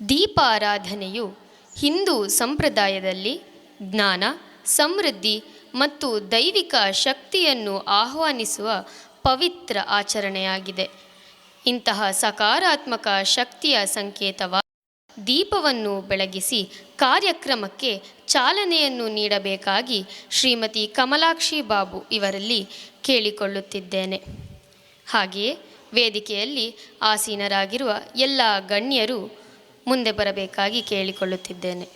ದೀಪಾರಾಧನೆಯು ಹಿಂದೂ ಸಂಪ್ರದಾಯದಲ್ಲಿ ಜ್ಞಾನ, ಸಮೃದ್ಧಿ ಮತ್ತು ದೈವಿಕ ಶಕ್ತಿಯನ್ನು ಆಹ್ವಾನಿಸುವ ಪವಿತ್ರ ಆಚರಣೆಯಾಗಿದೆ. ಇಂತಹ ಸಕಾರಾತ್ಮಕ ಶಕ್ತಿಯ ಸಂಕೇತವಾಗಿ ದೀಪವನ್ನು ಬೆಳಗಿಸಿ ಕಾರ್ಯಕ್ರಮಕ್ಕೆ ಚಾಲನೆಯನ್ನು ನೀಡಬೇಕಾಗಿ ಶ್ರೀಮತಿ ಕಮಲಾಕ್ಷಿ ಬಾಬು ಇವರಲ್ಲಿ ಕೇಳಿಕೊಳ್ಳುತ್ತಿದ್ದೇನೆ. ಹಾಗೆಯೇ ವೇದಿಕೆಯಲ್ಲಿ ಆಸೀನರಾಗಿರುವ ಎಲ್ಲ ಗಣ್ಯರು ಮುಂದೆ ಬರಬೇಕಾಗಿ ಕೇಳಿಕೊಳ್ಳುತ್ತಿದ್ದೇನೆ.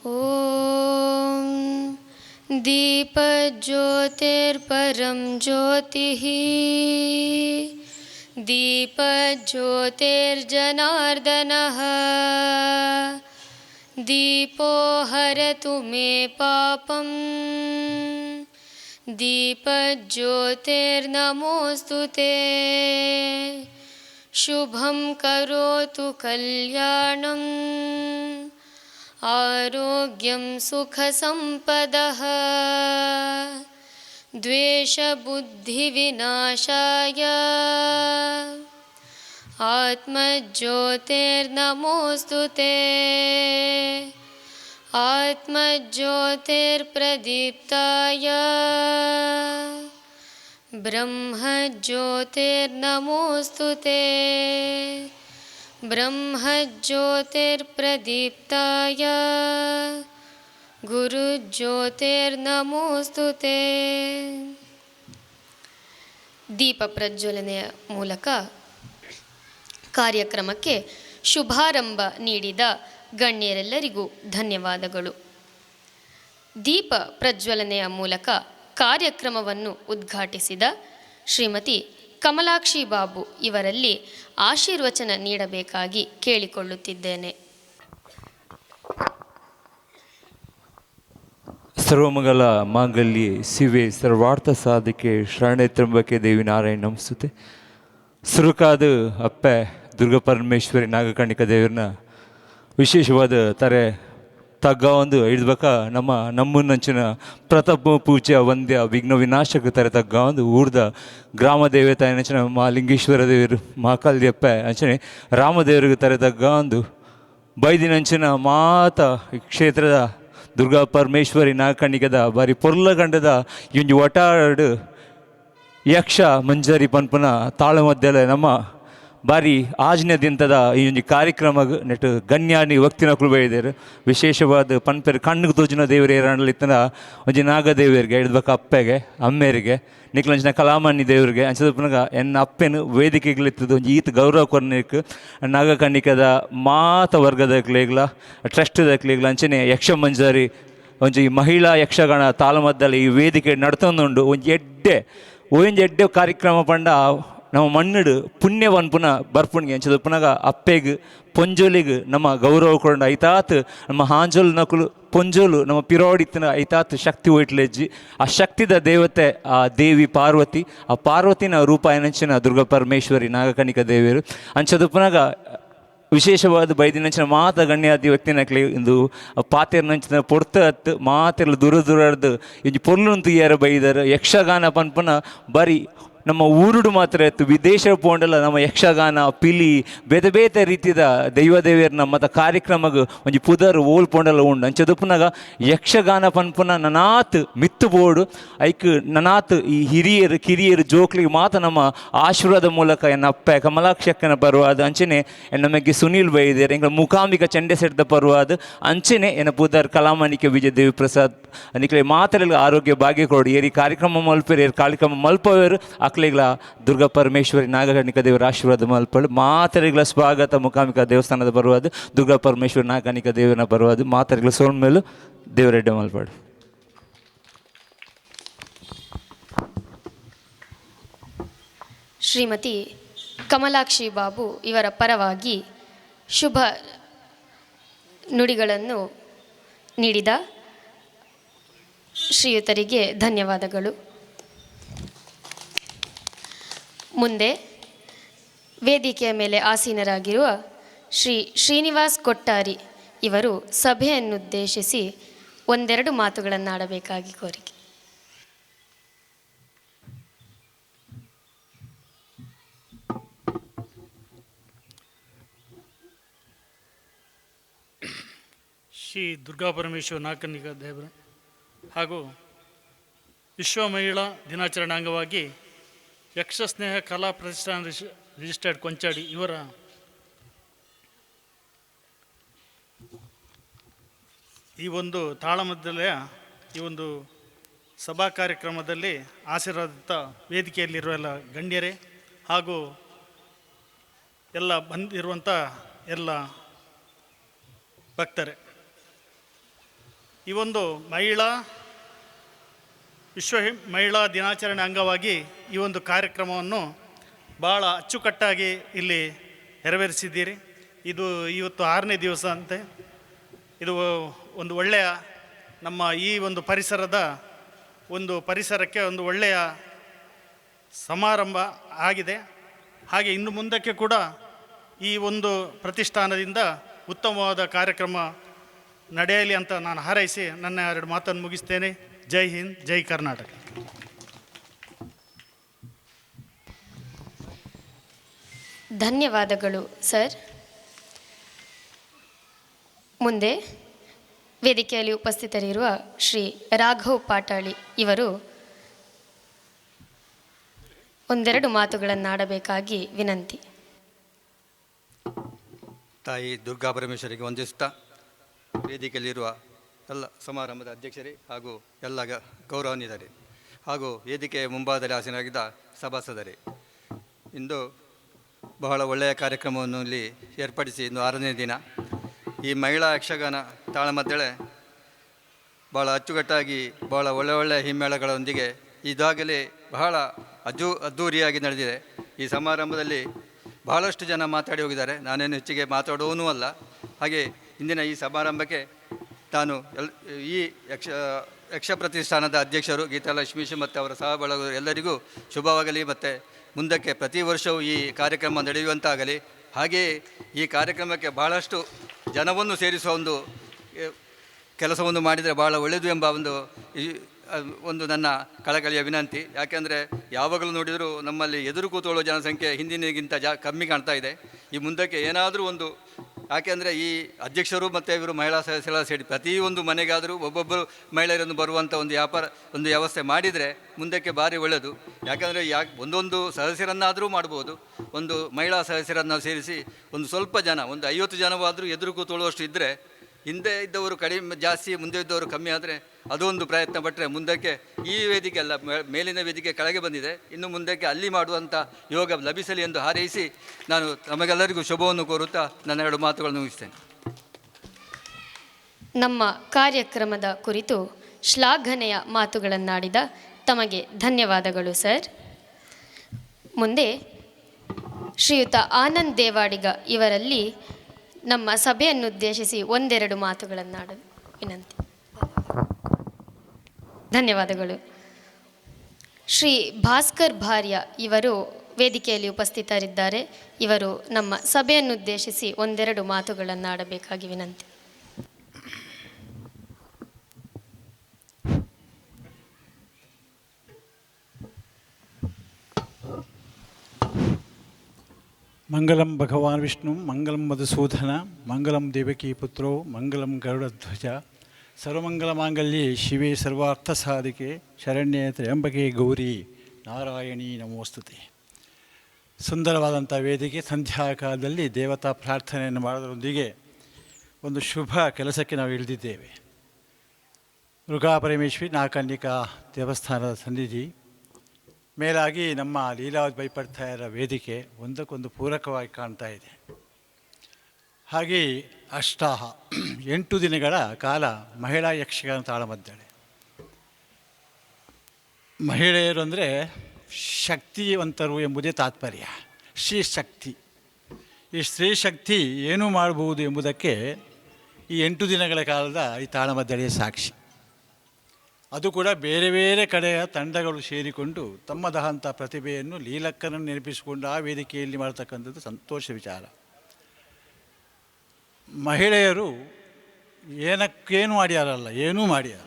ಓಂ ದೀಪಜ್ಯೋತಿರ್ಪರಂ ಜ್ಯೋತಿಃ ದೀಪಜ್ಯೋತಿರ್ಜನಾರ್ದನಃ ದೀಪೋ ಹರತು ಮೇ ಪಾಪಂ ದೀಪಜ್ಯೋತಿರ್ನಮೋಸ್ತುತೇ ಶುಭಂ ಕರೋತು ಕಲ್ಯಾಣಂ ಆರೋಗ್ಯಂ ಸುಖ ಸಂಪದಃ ದ್ವೇಷ ಬುದ್ಧಿ ವಿನಾಶಾಯ ಆತ್ಮಜ್ಯೋತಿರ್ನಮೋಸ್ತುತೇ ಆತ್ಮಜ್ಯೋತಿರ್ಪ್ರದೀಪ್ತಾಯ ಬ್ರಹ್ಮಜ್ಯೋತಿರ್ನಮೋಸ್ತುತೇ ಬ್ರಹ್ಮಜ್ಯೋತಿರ್ಪ್ರದೀಪ್ತಾಯ ಗುರುಜ್ಯೋತಿರ್ನಮೋಸ್ತುತೇ. ದೀಪ ಪ್ರಜ್ವಲನೆಯ ಮೂಲಕ ಕಾರ್ಯಕ್ರಮಕ್ಕೆ ಶುಭಾರಂಭ ನೀಡಿದ ಗಣ್ಯರೆಲ್ಲರಿಗೂ ಧನ್ಯವಾದಗಳು. ದೀಪ ಪ್ರಜ್ವಲನೆಯ ಮೂಲಕ ಕಾರ್ಯಕ್ರಮವನ್ನು ಉದ್ಘಾಟಿಸಿದ ಶ್ರೀಮತಿ ಕಮಲಾಕ್ಷಿ ಬಾಬು ಇವರಲ್ಲಿ ಆಶೀರ್ವಚನ ನೀಡಬೇಕಾಗಿ ಕೇಳಿಕೊಳ್ಳುತ್ತಿದ್ದೇನೆ. ಸರ್ವಮಂಗಲ ಮಾಂಗಲ್ಯೆ ಶಿವೆ ಸರ್ವಾರ್ಥ ಸಾಧಿಕೆ ಶರಣೆ ತ್ರ್ಯಂಬಕೆ ದೇವಿ ನಾರಾಯಣ ನಮಸ್ತುತೆ. ಸುರುಕಾದ ಅಪ್ಪೆ ದುರ್ಗಾ ಪರಮೇಶ್ವರಿ ನಾಗಕರ್ಣಿಕ ದೇವ್ರನ್ನ ವಿಶೇಷವಾದ ತಾರೆ ತಗ್ಗ ಒಂದು ಹಿಡ್ಬೇಕ ನಮ್ಮನ್ನಂಚಿನ ಪ್ರತಾಪ ಪೂಜೆ ವಂದ್ಯ ವಿಘ್ನ ವಿನಾಶಕ ತಾರೆ ತಗ್ಗ ಒಂದು ಊರ್ದ ಗ್ರಾಮ ದೇವತೆ ಅಂಚಿನ ಲಿಂಗೇಶ್ವರ ದೇವರು ಮಹಾಕಾಲ್ ಅಪ್ಪೆ ಅಂಚನೆ ರಾಮದೇವರಿಗೆ ತಾರೆ ತಗ್ಗ ಒಂದು ಬೈದಿನಂಚಿನ ಮಾತ ಕ್ಷೇತ್ರದ ದುರ್ಗಾ ಪರಮೇಶ್ವರಿ ನಾಗಕರ್ಣಿಕದ ಬಾರಿ ಪೊರ್ಲಗಂಡದ ಇೊಂಜಿ ಒಟಾಡು ಯಕ್ಷ ಮಂಜರಿ ಪನ್ಪುನ ತಾಳ ಮಧ್ಯೆ ನಮ್ಮ ಬಾರಿ ಆಜ್ಞೆ ದಿಂತದ ಈ ಒಂದು ಕಾರ್ಯಕ್ರಮ ನೆಟ್ಟು ಗಣ್ಯಾನಿ ವಕ್ತಿನಕಲು ಬೈದೇರು ವಿಶೇಷವಾದ ಪನ್ಪೆರು ಕಣ್ಣಿಗೆ ತೋಜಿನ ದೇವರು ಏರಲಿತ್ತನ ಒಂಜಿ ನಾಗದೇವರಿಗೆ ಹಿಡ್ಬೇಕ ಅಪ್ಪೆಗೆ ಅಮ್ಮೇರಿಗೆ ನಿಕ್ಲಂಚಿನ ಕಲಾಮಣಿ ದೇವರಿಗೆ ಅಂಚದಪ್ಪನಾಗ ಎನ್ನ ಅಪ್ಪೆನು ವೇದಿಕೆಗಳಿತ್ತದು ಒಂಜಿ ಈತ ಗೌರವ ಕೊರ್ನಿಕ್ ನಾಗಕರ್ಣಿಕದ ಮಾತ ವರ್ಗದ ಕ್ಲೇಗ್ಲ ಟ್ರಸ್ಟ್ದ ಕ್ಲೇಗ್ಲ ಅಂಚನೆ ಯಕ್ಷ ಮಂಜರಿ ಒಂಜಿ ಮಹಿಳಾ ಯಕ್ಷಗಾನ ತಾಳಮದ್ದಲೆ ಈ ವೇದಿಕೆ ನಡ್ತೊಂದುಂಡು ಒಂಜಿ ಎಡ್ಡೆ ಕಾರ್ಯಕ್ರಮ ಪಂಡ ನಮ್ಮ ಮಣ್ಣಡು ಪುಣ್ಯವನ್ಪುನ ಬರ್ಪುಣ್ಗೆ ಅಂಚದಪ್ಪನಾಗ ಅಪ್ಪೆಗೆ ಪೊಂಜೋಲಿಗೆ ನಮ್ಮ ಗೌರವ ಕೊಂಡು ಐತಾತ್ ನಮ್ಮ ಹಾಂಜೋಲ್ ನಕುಲು ಪೊಂಜೋಲು ನಮ್ಮ ಪಿರೋಡಿತ್ತಿನ ಐತಾತ್ ಶಕ್ತಿ ಹೋಯ್ಟ್ಲೆಜ್ಜಿ ಆ ಶಕ್ತಿದ ದೇವತೆ ಆ ದೇವಿ ಪಾರ್ವತಿ ಆ ಪಾರ್ವತಿನ ರೂಪ ಏನಂಚಿನ ದುರ್ಗಾ ಪರಮೇಶ್ವರಿ ನಾಗಕರ್ಣಿಕ ದೇವಿಯರು ಅಂಚದಪ್ಪನಾಗ ವಿಶೇಷವಾದ ಬೈದಿನಂಚಿನ ಮಾತ ಗಣ್ಯಾದಿ ವ್ಯಕ್ತಿನಕ್ಲಿ ಇಂದು ಪಾತೆರ್ನಂಚಿನ ಪೊಡ್ತ ಹತ್ತು ಮಾತೆರ್ಲು ದೂರದ್ದು ಇಂಜಿ ಪೊರ್ಲುಂತು ಏರ ಬೈದರು ಯಕ್ಷಗಾನ ಪನ್ಪನ ಬಾರಿ ನಮ್ಮ ಊರುಡು ಮಾತ್ರ ಇತ್ತು ವಿದೇಶ ಪೋಂಡಲ್ಲ ನಮ್ಮ ಯಕ್ಷಗಾನ ಪಿಲಿ ಬೇತೆ ಬೇತೆ ರೀತಿಯ ದೈವದೇವಿಯರ್ನ ಮತ್ತು ಕಾರ್ಯಕ್ರಮಗ ಒಂಜಿ ಪುದರ್ ಓಲ್ ಪೋಂಡಲ್ಲ ಉಂಡು ಅಂಚದಪ್ಪನಾಗ ಯಕ್ಷಗಾನ ಪನ್ಪುನ ನನಾತ್ ಮಿತ್ತು ಬೋಡು ಐಕ್ ನನಾತ್ ಈ ಹಿರಿಯರು ಕಿರಿಯರು ಜೋಕ್ಲಿಗೆ ಮಾತ ನಮ್ಮ ಆಶೀರ್ವಾದ ಮೂಲಕ ಎನ್ನ ಅಪ್ಪ ಕಮಲಾಕ್ಷಿ ಅಕ್ಕನ ಪರ್ವಾದ ಅಂಚನೆ ನಮಗೆ ಸುನೀಲ್ ಬೈದೇರು ಎಂಗಳ ಮುಖಾಂಬಿಕ ಚಂಡೆ ಸೆಡ್ದ ಪರ್ವಾದ ಅಂಚನೆ ಎನ್ನ ಪುದರ್ ಕಲಾಮಾಣಿಕೆ ವಿಜಯ ದೇವಿ ಪ್ರಸಾದ್ ನಿಕ್ಲೆ ಮಾತರೆಲ್ಲ ಆರೋಗ್ಯ ಭಾಗ್ಯ ಕೊಡು ಏರಿ ಕಾರ್ಯಕ್ರಮ ಮಲ್ಪೇರು ಏರು ಕಾರ್ಯಕ್ರಮ ಮಲ್ಪವೇರು ಅಕ್ಲೆಗಳ ದುರ್ಗಾ ಪರಮೇಶ್ವರಿ ನಾಗಕರ್ಣಿಕ ದೇವರ ಆಶೀರ್ವಾದ ಮಲ್ಪಳು ಮಾತರೆಗಳ ಸ್ವಾಗತ ಮುಖಾಂಬಿಕ ದೇವಸ್ಥಾನದ ಬರುವುದು ದುರ್ಗಾ ಪರಮೇಶ್ವರಿ ನಾಗಕರ್ಣಿಕ ದೇವರನ್ನ ಬರುವುದು ಮಾತರೆಗಳ ಸೋಣ ಮೇಲೂ ದೇವರೆಡ್ಡೆ ಮಲ್ಪಡು. ಶ್ರೀಮತಿ ಕಮಲಾಕ್ಷಿ ಬಾಬು ಇವರ ಪರವಾಗಿ ಶುಭ ನುಡಿಗಳನ್ನು ನೀಡಿದ ಶ್ರೀಯುತರಿಗೆ ಧನ್ಯವಾದಗಳು. ಮುಂದೆ ವೇದಿಕೆಯ ಮೇಲೆ ಆಸೀನರಾಗಿರುವ ಶ್ರೀ ಶ್ರೀನಿವಾಸ್ ಕೊಟ್ಟಾರಿ ಇವರು ಸಭೆಯನ್ನುದ್ದೇಶಿಸಿ ಒಂದೆರಡು ಮಾತುಗಳನ್ನಾಡಬೇಕಾಗಿ ಕೋರಿಕೆ. ಶ್ರೀ ದುರ್ಗಾಪರಮೇಶ್ವರ ನಾಗಕನ್ನಿಕಾ ದೇವರು ಹಾಗೂ ವಿಶ್ವ ಮಹಿಳಾ ದಿನಾಚರಣೆ ಅಂಗವಾಗಿ ಯಕ್ಷಸ್ನೇಹ ಕಲಾ ಪ್ರತಿಷ್ಠಾನ ರಿಜಿಸ್ಟರ್ಡ್ ಕೊಂಚಾಡಿ ಇವರ ಈ ಒಂದು ತಾಳಮದ್ದಲೆಯ ಈ ಒಂದು ಸಭಾ ಕಾರ್ಯಕ್ರಮದಲ್ಲಿ ಆಶೀರ್ವಾದಿತ ವೇದಿಕೆಯಲ್ಲಿರುವ ಎಲ್ಲ ಗಣ್ಯರೇ ಹಾಗೂ ಎಲ್ಲ ಬಂದಿರುವಂಥ ಎಲ್ಲ ಭಕ್ತರೇ, ಈ ಒಂದು ವಿಶ್ವ ಮಹಿಳಾ ದಿನಾಚರಣೆ ಅಂಗವಾಗಿ ಈ ಒಂದು ಕಾರ್ಯಕ್ರಮವನ್ನು ಭಾಳ ಅಚ್ಚುಕಟ್ಟಾಗಿ ಇಲ್ಲಿ ನೆರವೇರಿಸಿದ್ದೀರಿ. ಇದು ಇವತ್ತು 6ನೇ ದಿವಸ ಅಂತೆ. ಇದು ಒಂದು ಒಳ್ಳೆಯ ನಮ್ಮ ಈ ಒಂದು ಪರಿಸರಕ್ಕೆ ಒಂದು ಒಳ್ಳೆಯ ಸಮಾರಂಭ ಆಗಿದೆ. ಹಾಗೆ ಇನ್ನು ಮುಂದಕ್ಕೆ ಕೂಡ ಈ ಒಂದು ಪ್ರತಿಷ್ಠಾನದಿಂದ ಉತ್ತಮವಾದ ಕಾರ್ಯಕ್ರಮ ನಡೆಯಲಿ ಅಂತ ನಾನು ಹಾರೈಸಿ ನನ್ನ 2 ಮಾತನ್ನು ಮುಗಿಸ್ತೇನೆ. ಜೈ ಹಿಂದ್, ಜೈ ಕರ್ನಾಟಕ. ಧನ್ಯವಾದಗಳು ಸರ್. ಮುಂದೆ ವೇದಿಕೆಯಲ್ಲಿ ಉಪಸ್ಥಿತರಿರುವ ಶ್ರೀ ರಾಘವ್ ಪಾಟಾಳಿ ಇವರು ಒಂದೆರಡು ಮಾತುಗಳನ್ನಾಡಬೇಕಾಗಿ ವಿನಂತಿ. ತಾಯಿ ದುರ್ಗಾ ಪರಮೇಶ್ವರಿಗೆ ವಂದಿಸುತ್ತಾ, ವೇದಿಕೆಯಲ್ಲಿರುವ ಎಲ್ಲ ಸಮಾರಂಭದ ಅಧ್ಯಕ್ಷರೇ ಹಾಗೂ ಎಲ್ಲ ಗೌರವಾನ್ವಿತರೇ ಹಾಗೂ ವೇದಿಕೆಯ ಮುಂಭಾಗದಲ್ಲಿ ಆಸೀನರಾಗಿದ್ದ ಸಭಾಸದರೇ, ಇಂದು ಬಹಳ ಒಳ್ಳೆಯ ಕಾರ್ಯಕ್ರಮವನ್ನು ಇಲ್ಲಿ ಏರ್ಪಡಿಸಿ ಇಂದು 6ನೇ ದಿನ ಈ ಮಹಿಳಾ ಯಕ್ಷಗಾನ ತಾಳಮದ್ದಳೆ ಭಾಳ ಅಚ್ಚುಕಟ್ಟಾಗಿ ಭಾಳ ಒಳ್ಳೆಯ ಹಿಮ್ಮೇಳಗಳೊಂದಿಗೆ ಇದಾಗಲೇ ಬಹಳ ಅದ್ಧೂರಿಯಾಗಿ ನಡೆದಿದೆ. ಈ ಸಮಾರಂಭದಲ್ಲಿ ಬಹಳಷ್ಟು ಜನ ಮಾತಾಡಿ ಹೋಗಿದ್ದಾರೆ. ನಾನೇನು ಹೆಚ್ಚಿಗೆ ಮಾತಾಡುವವನೂ ಅಲ್ಲ. ಹಾಗೆ ಇಂದಿನ ಈ ಸಮಾರಂಭಕ್ಕೆ ತಾನು ಈ ಯಕ್ಷ ಪ್ರತಿಷ್ಠಾನದ ಅಧ್ಯಕ್ಷರು ಗೀತಾಲಕ್ಷ್ಮೀಶ್ ಮತ್ತು ಅವರ ಸಹಬಳಗರು ಎಲ್ಲರಿಗೂ ಶುಭವಾಗಲಿ. ಮತ್ತು ಮುಂದಕ್ಕೆ ಪ್ರತಿ ವರ್ಷವೂ ಈ ಕಾರ್ಯಕ್ರಮ ನಡೆಯುವಂತಾಗಲಿ. ಹಾಗೆಯೇ ಈ ಕಾರ್ಯಕ್ರಮಕ್ಕೆ ಬಹಳಷ್ಟು ಜನವನ್ನು ಸೇರಿಸುವ ಒಂದು ಕೆಲಸವನ್ನು ಮಾಡಿದರೆ ಭಾಳ ಒಳ್ಳೆಯದು ಎಂಬ ಒಂದು ನನ್ನ ಕಳಕಳಿಯ ವಿನಂತಿ. ಯಾಕೆಂದರೆ ಯಾವಾಗಲೂ ನೋಡಿದರೂ ನಮ್ಮಲ್ಲಿ ಎದುರು ಕೂತ್ಕೊಳ್ಳುವ ಜನಸಂಖ್ಯೆ ಹಿಂದಿನಗಿಂತ ಕಮ್ಮಿ ಕಾಣ್ತಾ ಇದೆ. ಈ ಮುಂದಕ್ಕೆ ಏನಾದರೂ ಒಂದು, ಯಾಕೆಂದರೆ ಈ ಅಧ್ಯಕ್ಷರು ಮತ್ತು ಇವರು ಮಹಿಳಾ ಸದಸ್ಯರ ಸೇರಿ ಪ್ರತಿಯೊಂದು ಮನೆಗಾದರೂ ಒಬ್ಬೊಬ್ಬರು ಮಹಿಳೆಯರನ್ನು ಬರುವಂಥ ಒಂದು ವ್ಯವಸ್ಥೆ ಮಾಡಿದರೆ ಮುಂದಕ್ಕೆ ಭಾರಿ ಒಳ್ಳೆಯದು. ಯಾಕೆಂದರೆ ಒಂದೊಂದು ಸದಸ್ಯರನ್ನಾದರೂ ಮಾಡ್ಬೋದು. ಒಂದು ಮಹಿಳಾ ಸದಸ್ಯರನ್ನು ಸೇರಿಸಿ ಒಂದು ಸ್ವಲ್ಪ ಜನ, ಒಂದು 50 ಜನವಾದರೂ ಎದುರು ಕೂತ್ಕೊಳ್ಳುವಷ್ಟು ಇದ್ದರೆ, ಹಿಂದೆ ಇದ್ದವರು ಕಡಿಮೆ ಜಾಸ್ತಿ, ಮುಂದೆ ಇದ್ದವರು ಕಮ್ಮಿ ಆದರೆ ಅದೊಂದು ಪ್ರಯತ್ನ ಪಟ್ಟರೆ ಮುಂದಕ್ಕೆ ಈ ವೇದಿಕೆ ಅಲ್ಲ, ಮೇಲಿನ ವೇದಿಕೆ ಕೆಳಗೆ ಬಂದಿದೆ, ಇನ್ನು ಮುಂದಕ್ಕೆ ಅಲ್ಲಿ ಮಾಡುವಂಥ ಯೋಗ ಲಭಿಸಲಿ ಎಂದು ಹಾರೈಸಿ ನಾನು ನಮಗೆಲ್ಲರಿಗೂ ಶುಭವನ್ನು ಕೋರುತ್ತಾ ನನ್ನ 2 ಮಾತುಗಳನ್ನು ಮುಗಿಸ್ತೇನೆ. ನಮ್ಮ ಕಾರ್ಯಕ್ರಮದ ಕುರಿತು ಶ್ಲಾಘನೆಯ ಮಾತುಗಳನ್ನಾಡಿದ ತಮಗೆ ಧನ್ಯವಾದಗಳು ಸರ್. ಮುಂದೆ ಶ್ರೀಯುತ ಆನಂದ್ ದೇವಾಡಿಗ ಇವರಲ್ಲಿ ನಮ್ಮ ಸಭೆಯನ್ನುದ್ದೇಶಿಸಿ ಒಂದೆರಡು ಮಾತುಗಳನ್ನಾಡಲು ವಿನಂತಿ. ಧನ್ಯವಾದಗಳು. ಶ್ರೀ ಭಾಸ್ಕರ್ ಭಾರ್ಯ ಇವರು ವೇದಿಕೆಯಲ್ಲಿ ಉಪಸ್ಥಿತರಿದ್ದಾರೆ. ಇವರು ನಮ್ಮ ಸಭೆಯನ್ನುದ್ದೇಶಿಸಿ ಒಂದೆರಡು ಮಾತುಗಳನ್ನಾಡಬೇಕಾಗಿ ವಿನಂತಿ. ಮಂಗಲಂ ಭಗವಾನ್ ವಿಷ್ಣು, ಮಂಗಲಂ ಮಧುಸೂದನ, ಮಂಗಲಂ ದೇವಕೀ ಪುತ್ರೋ, ಮಂಗಲಂ ಗರುಡಧ್ವಜ, ಸರ್ವಮಂಗಲ ಮಾಂಗಲ್ಯೆ ಶಿವೆ ಸರ್ವಾರ್ಥ ಸಾಧಿಕೆ, ಶರಣ್ಯೆ ತ್ರ್ಯಂಬಕೆ ಗೌರಿ ನಾರಾಯಣಿ ನಮೋಸ್ತುತೆ. ಸುಂದರವಾದಂಥ ವೇದಿಕೆ, ಸಂಧ್ಯಾಕಾಲದಲ್ಲಿ ದೇವತಾ ಪ್ರಾರ್ಥನೆಯನ್ನು ಮಾಡೋದರೊಂದಿಗೆ ಒಂದು ಶುಭ ಕೆಲಸಕ್ಕೆ ನಾವು ಇಳಿದಿದ್ದೇವೆ. ದುರ್ಗಾಪರಮೇಶ್ವರಿ ನಾಗಕನ್ನಿಕಾ ದೇವಸ್ಥಾನದ ಸನ್ನಿಧಿ, ಮೇಲಾಗಿ ನಮ್ಮ ಲೀಲಾವತಿ ಬೈಪಡ್ತಾಯರ ವೇದಿಕೆ ಒಂದಕ್ಕೊಂದು ಪೂರಕವಾಗಿ ಕಾಣ್ತಾ ಇದೆ. ಹಾಗೆ ಅಷ್ಟಾಹ 8 ದಿನಗಳ ಕಾಲ ಮಹಿಳಾ ಯಕ್ಷಗಾನ ತಾಳಮದ್ದಳೆ. ಮಹಿಳೆಯರು ಅಂದರೆ ಶಕ್ತಿವಂತರು ಎಂಬುದೇ ತಾತ್ಪರ್ಯ. ಶ್ರೀ ಶಕ್ತಿ, ಈ ಸ್ತ್ರೀ ಶಕ್ತಿ ಏನು ಮಾಡಬಹುದು ಎಂಬುದಕ್ಕೆ ಈ 8 ದಿನಗಳ ಕಾಲದ ಈ ತಾಳಮದ್ದಳೆಯ ಸಾಕ್ಷಿ. ಅದು ಕೂಡ ಬೇರೆ ಬೇರೆ ಕಡೆಯ ತಂಡಗಳು ಸೇರಿಕೊಂಡು ತಮ್ಮದಂಥ ಪ್ರತಿಭೆಯನ್ನು ಲೀಲಕ್ಕನನ್ನು ನೆನಪಿಸಿಕೊಂಡು ಆ ವೇದಿಕೆಯಲ್ಲಿ ಮಾಡತಕ್ಕಂಥದ್ದು ಸಂತೋಷ ವಿಚಾರ. ಮಹಿಳೆಯರು ಏನಕ್ಕೇನು ಮಾಡ್ಯಾರಲ್ಲ, ಏನೂ ಮಾಡ್ಯಾರ.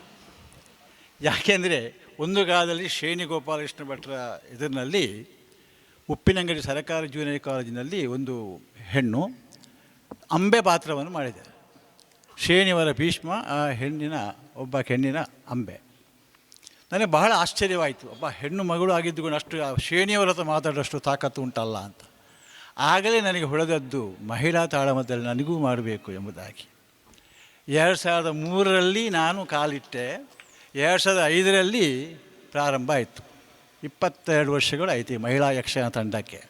ಯಾಕೆಂದರೆ ಒಂದು ಕಾಲದಲ್ಲಿ ಶ್ರೇಣಿ ಗೋಪಾಲಕೃಷ್ಣ ಭಟ್ರ ಇದರಲ್ಲಿ ಉಪ್ಪಿನಂಗಡಿ ಸರಕಾರಿ ಜೂನಿಯರ್ ಕಾಲೇಜಿನಲ್ಲಿ ಒಂದು ಹೆಣ್ಣು ಅಂಬೆ ಪಾತ್ರವನ್ನು ಮಾಡಿದ್ದಾರೆ. ಶ್ರೇಣಿಯವರ ಭೀಷ್ಮ, ಆ ಹೆಣ್ಣಿನ ಅಂಬೆ. ನನಗೆ ಬಹಳ ಆಶ್ಚರ್ಯವಾಯಿತು, ಒಬ್ಬ ಹೆಣ್ಣು ಮಗಳು ಆಗಿದ್ದುಕೊಂಡು ಅಷ್ಟು ಶ್ರೇಣಿಯವರ ಹತ್ರ ಮಾತಾಡೋಷ್ಟು ತಾಕತ್ತು ಉಂಟಲ್ಲ ಅಂತ. ಆಗಲೇ ನನಗೆ ಹೊಳೆದದ್ದು ಮಹಿಳಾ ತಾಳಮದ್ದಲೆ ನನಗೂ ಮಾಡಬೇಕು ಎಂಬುದಾಗಿ. 2003ರಲ್ಲಿ ನಾನು ಕಾಲಿಟ್ಟೆ, 2005ರಲ್ಲಿ ಪ್ರಾರಂಭ ಆಯಿತು. 22 ವರ್ಷಗಳು ಆಯಿತು ಈ ಮಹಿಳಾ ಯಕ್ಷಗಾನ ತಂಡಕ್ಕೆ.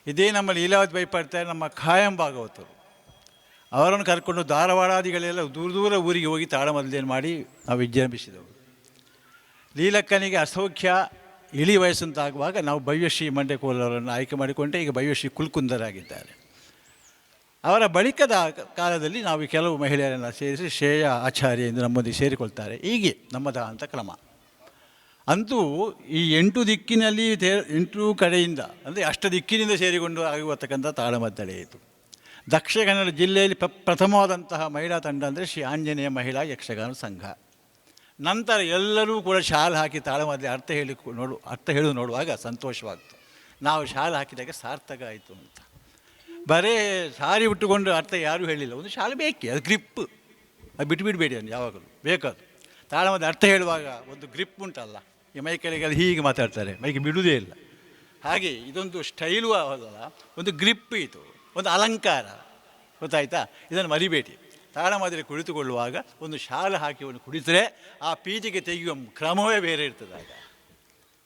ಇದೇ ನಮ್ಮ ಲೀಲಾವತಿ ಬೈಪಾಡ್ತಾರೆ, ನಮ್ಮ ಖಾಯಂ ಭಾಗವತರು, ಅವರನ್ನು ಕರ್ಕೊಂಡು ಧಾರವಾಡಾದಿಗಳೆಲ್ಲ ದೂರ ದೂರ ಊರಿಗೆ ಹೋಗಿ ತಾಳಮದ್ದಲೆಯನ್ನು ಮಾಡಿ ನಾವು ವಿಜೃಂಭಿಸಿದೆವು. ಲೀಲಕ್ಕನಿಗೆ ಅಸೌಖ್ಯ ಇಳಿ ವಯಸ್ಸಂತಾಗುವಾಗ ನಾವು ಭವ್ಯಶ್ರೀ ಮಂಡ್ಯಕೋಲವರನ್ನು ಆಯ್ಕೆ ಮಾಡಿಕೊಂಡೆ. ಈಗ ಭವ್ಯಶ್ರೀ ಕುಲ್ಕುಂದರಾಗಿದ್ದಾರೆ. ಅವರ ಬಳಿಕದ ಕಾಲದಲ್ಲಿ ನಾವು ಕೆಲವು ಮಹಿಳೆಯರನ್ನು ಸೇರಿಸಿ ಶ್ರೇಯ ಆಚಾರ್ಯ ಎಂದು ನಮ್ಮೊಂದಿಗೆ ಸೇರಿಕೊಳ್ತಾರೆ. ಹೀಗೆ ನಮ್ಮದ ಅಂತ ಕ್ರಮ. ಅಂತೂ ಈ 8 ದಿಕ್ಕಿನಲ್ಲಿ 8 ಕಡೆಯಿಂದ ಅಂದರೆ ದಿಕ್ಕಿನಿಂದ ಸೇರಿಕೊಂಡು ಆಗಿರತಕ್ಕಂಥ ತಾಳಮದ್ದಳೆ ಇದು. ದಕ್ಷಿಣ ಕನ್ನಡ ಜಿಲ್ಲೆಯಲ್ಲಿ ಪ್ರಥಮವಾದಂತಹ ಮಹಿಳಾ ತಂಡ ಅಂದರೆ ಶ್ರೀ ಆಂಜನೇಯ ಮಹಿಳಾ ಯಕ್ಷಗಾನ ಸಂಘ. ನಂತರ ಎಲ್ಲರೂ ಕೂಡ ಶಾಲೆ ಹಾಕಿ ತಾಳಮದ್ದಲೆ ಅರ್ಥ ಹೇಳಿ ನೋಡುವಾಗ ಸಂತೋಷವಾಗ್ತು. ನಾವು ಶಾಲೆ ಹಾಕಿದಾಗ ಸಾರ್ಥಕ ಆಯಿತು ಅಂತ. ಬರೇ ಸಾರಿ ಬಿಟ್ಟುಕೊಂಡು ಅರ್ಥ ಯಾರೂ ಹೇಳಿಲ್ಲ. ಒಂದು ಶಾಲೆ ಬೇಕೇ, ಅದು ಗ್ರಿಪ್, ಅದು ಬಿಟ್ಟುಬಿಡಬೇಡಿ ಅಂತ ಯಾವಾಗಲೂ ಬೇಕದು. ತಾಳಮದ್ದಲೆ ಅರ್ಥ ಹೇಳುವಾಗ ಒಂದು ಗ್ರಿಪ್ ಉಂಟಲ್ಲ, ಈ ಮೈಕಳಿಗೆಲ್ಲ ಹೀಗೆ ಮಾತಾಡ್ತಾರೆ, ಮೈಗೆ ಬಿಡುವುದೇ ಇಲ್ಲ. ಹಾಗೆ ಇದೊಂದು ಸ್ಟೈಲು ಅಲ್ಲ, ಒಂದು ಗ್ರಿಪ್, ಇದು ಒಂದು ಅಲಂಕಾರ, ಗೊತ್ತಾಯ್ತಾ? ಇದನ್ನು ಮರಿಬೇಡಿ. ತಾಳಮದ್ದಲೆ ಕುಳಿತುಕೊಳ್ಳುವಾಗ ಒಂದು ಶಾಲೆ ಹಾಕಿ ಒಂದು ಕುಳಿತರೆ ಆ ಪೀಠಿಗೆ ತೆಗೆಯುವ ಕ್ರಮವೇ ಬೇರೆ ಇರ್ತದೆ. ಆಗ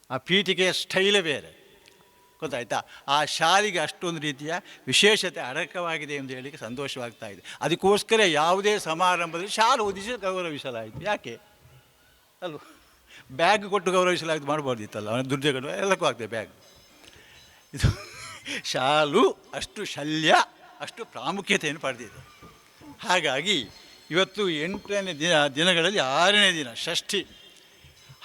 ಆ ಪೀಠಿಗೆಯ ಸ್ಟೈಲೇ ಬೇರೆ, ಗೊತ್ತಾಯ್ತಾ? ಆ ಶಾಲೆಗೆ ಅಷ್ಟೊಂದು ರೀತಿಯ ವಿಶೇಷತೆ ಅಡಕವಾಗಿದೆ ಎಂದು ಹೇಳಲಿಕ್ಕೆ ಸಂತೋಷವಾಗ್ತಾ ಇದೆ. ಅದಕ್ಕೋಸ್ಕರ ಯಾವುದೇ ಸಮಾರಂಭದಲ್ಲಿ ಶಾಲೆ ಹೊದಿಸಿ ಗೌರವಿಸಲಾಯಿತು. ಯಾಕೆ ಅಲ್ವ? ಬ್ಯಾಗ್ ಕೊಟ್ಟು ಗೌರವಿಸಲಾಯಿತು ಮಾಡಬಾರ್ದಿತ್ತಲ್ಲ, ಅವನ ದುರ್ಜಗಳು ಎಲ್ಲಕ್ಕೂ ಆಗ್ತದೆ ಬ್ಯಾಗ್. ಇದು ಶಾಲು ಅಷ್ಟು ಶಲ್ಯ, ಅಷ್ಟು ಪ್ರಾಮುಖ್ಯತೆಯನ್ನು ಪಡೆದಿದೆ. ಹಾಗಾಗಿ ಇವತ್ತು 8ನೇ ದಿನಗಳಲ್ಲಿ 6ನೇ ದಿನ ಷಷ್ಠಿ.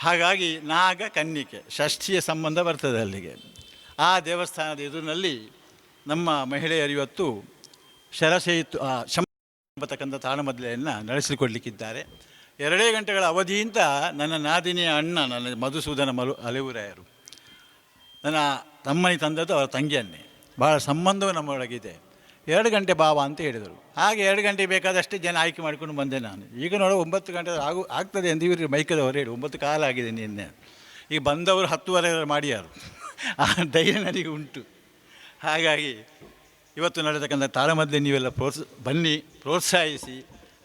ಹಾಗಾಗಿ ನಾಗ ಕನ್ನಿಕೆ ಷಷ್ಠಿಯ ಸಂಬಂಧ ಬರ್ತದೆ ಅಲ್ಲಿಗೆ. ಆ ದೇವಸ್ಥಾನದ ಎದುರಿನಲ್ಲಿ ನಮ್ಮ ಮಹಿಳೆಯರು ಇವತ್ತು ಶರಸೇತು ಎಂಬತಕ್ಕಂಥ ತಾಳಮದ್ದಲೆಯನ್ನು ನಡೆಸಿಕೊಡ್ಲಿಕ್ಕಿದ್ದಾರೆ. 2 ಗಂಟೆಗಳ ಅವಧಿಯಿಂದ ನನ್ನ ನಾದಿನಿಯ ಅಣ್ಣ, ನನ್ನ ಮಧುಸೂದನ ಅಲೆವುರಾಯರು, ನನ್ನ ತಮ್ಮನಿ ತಂದದ್ದು ಅವರ ತಂಗಿಯನ್ನೇ. ಭಾಳ ಸಂಬಂಧವು ನಮ್ಮೊಳಗಿದೆ. 2 ಗಂಟೆ ಬಾವ ಅಂತ ಹೇಳಿದರು. ಹಾಗೆ 2 ಗಂಟೆ ಬೇಕಾದಷ್ಟೇ ಜನ ಆಯ್ಕೆ ಮಾಡಿಕೊಂಡು ಬಂದೆ ನಾನು. ಈಗ ನೋಡೋ 9 ಗಂಟೆ ಆಗ್ತದೆ ಎಂದು ಇವರು ಮೈಕದವರು ಹೇಳಿ 9 ಕಾಲ ಆಗಿದೆ ನಿನ್ನೆ. ಈಗ ಬಂದವರು 10ವರೆ ಮಾಡಿಯಾರು. ಆ ಧೈರ್ಯ ನನಗೆ ಉಂಟು. ಹಾಗಾಗಿ ಇವತ್ತು ನಡೆತಕ್ಕಂಥ ತಾಳಮದ್ದಲೆ ನೀವೆಲ್ಲ ಬನ್ನಿ, ಪ್ರೋತ್ಸಾಹಿಸಿ.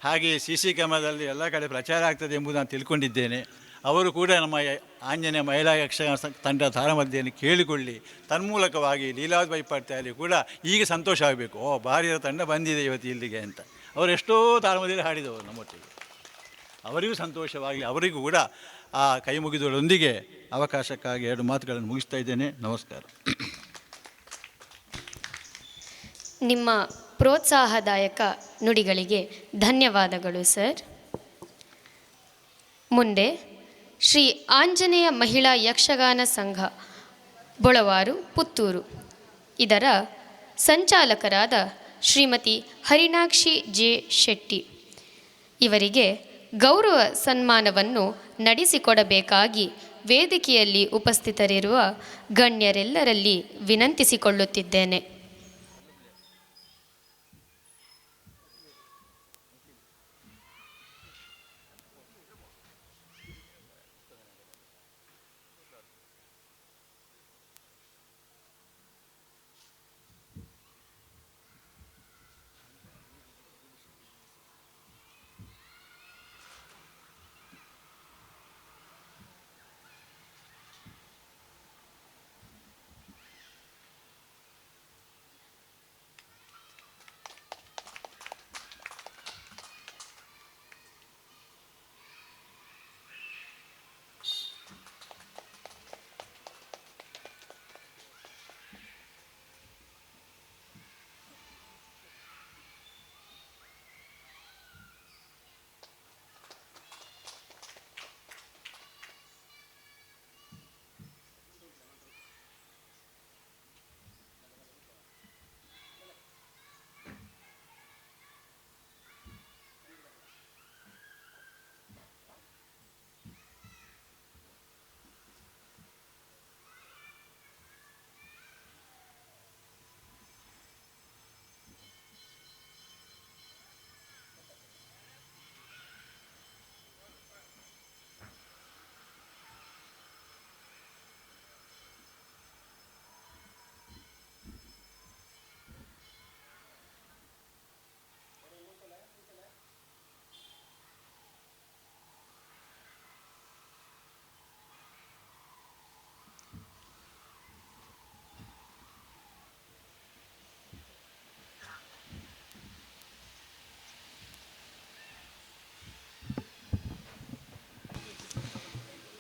ಹಾಗೆಯೇ CC ಕ್ಯಾಮರಾದಲ್ಲಿ ಎಲ್ಲ ಕಡೆ ಪ್ರಚಾರ ಆಗ್ತದೆ ಎಂಬುದು ನಾನು ತಿಳ್ಕೊಂಡಿದ್ದೇನೆ. ಅವರು ಕೂಡ ನಮ್ಮ ಆಂಜನೇಯ ಮಹಿಳಾ ಯಕ್ಷಗಾನ ತಂಡ ತಾಳಮದ್ದಲೆಯನ್ನು ಕೇಳಿಕೊಳ್ಳಿ. ತನ್ಮೂಲಕವಾಗಿ ಲೀಲಾವತಿ ಬೈಪಾಡ್ತಾಯಲ್ಲಿ ಕೂಡ ಈಗ ಸಂತೋಷ ಆಗಬೇಕು, ಓ ಭಾರಿಯ ತಂಡ ಬಂದಿದೆ ಇವತ್ತು ಇಲ್ಲಿಗೆ ಅಂತ. ಅವರು ಎಷ್ಟೋ ತಾಳಮದ್ದಲೆ ಹಾಡಿದವರು ನಮ್ಮೊಟ್ಟಿಗೆ. ಅವರಿಗೂ ಸಂತೋಷವಾಗಲಿ. ಅವರಿಗೂ ಕೂಡ ಆ ಕೈ ಮುಗಿದೊಳೊಂದಿಗೆ ಅವಕಾಶಕ್ಕಾಗಿ 2 ಮಾತುಗಳನ್ನು ಮುಗಿಸ್ತಾ ಇದ್ದೇನೆ. ನಮಸ್ಕಾರ. ನಿಮ್ಮ ಪ್ರೋತ್ಸಾಹದಾಯಕ ನುಡಿಗಳಿಗೆ ಧನ್ಯವಾದಗಳು ಸರ್. ಮುಂದೆ ಶ್ರೀ ಆಂಜನೇಯ ಮಹಿಳಾ ಯಕ್ಷಗಾನ ಸಂಘ ಬೊಳವಾರು ಪುತ್ತೂರು, ಇದರ ಸಂಚಾಲಕರಾದ ಶ್ರೀಮತಿ ಹರಿಣಾಕ್ಷಿ ಜೆ ಶೆಟ್ಟಿ ಇವರಿಗೆ ಗೌರವ ಸನ್ಮಾನವನ್ನು ನಡೆಸಿಕೊಡಬೇಕಾಗಿ ವೇದಿಕೆಯಲ್ಲಿ ಉಪಸ್ಥಿತರಿರುವ ಗಣ್ಯರೆಲ್ಲರಲ್ಲಿ ವಿನಂತಿಸಿಕೊಳ್ಳುತ್ತಿದ್ದೇನೆ.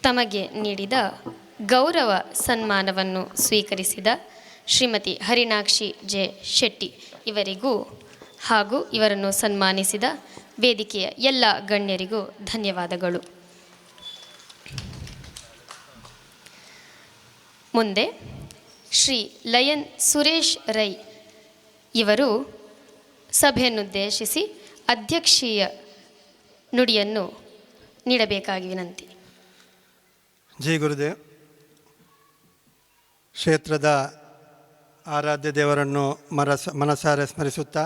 ತಮಗೆ ನೀಡಿದ ಗೌರವ ಸನ್ಮಾನವನ್ನು ಸ್ವೀಕರಿಸಿದ ಶ್ರೀಮತಿ ಹರಿಣಾಕ್ಷಿ ಜೆ ಶೆಟ್ಟಿ ಇವರಿಗೂ ಹಾಗೂ ಇವರನ್ನು ಸನ್ಮಾನಿಸಿದ ವೇದಿಕೆಯ ಎಲ್ಲ ಗಣ್ಯರಿಗೂ ಧನ್ಯವಾದಗಳು. ಮುಂದೆ ಶ್ರೀ ಲಯನ್ ಸುರೇಶ್ ರೈ ಇವರು ಸಭೆಯನ್ನುದ್ದೇಶಿಸಿ ಅಧ್ಯಕ್ಷೀಯ ನುಡಿಯನ್ನು ನೀಡಬೇಕಾಗಿ ವಿನಂತಿ. ಜೈ ಗುರುದೇವ್. ಕ್ಷೇತ್ರದ ಆರಾಧ್ಯ ದೇವರನ್ನು ಮನಸಾರೆ ಸ್ಮರಿಸುತ್ತಾ,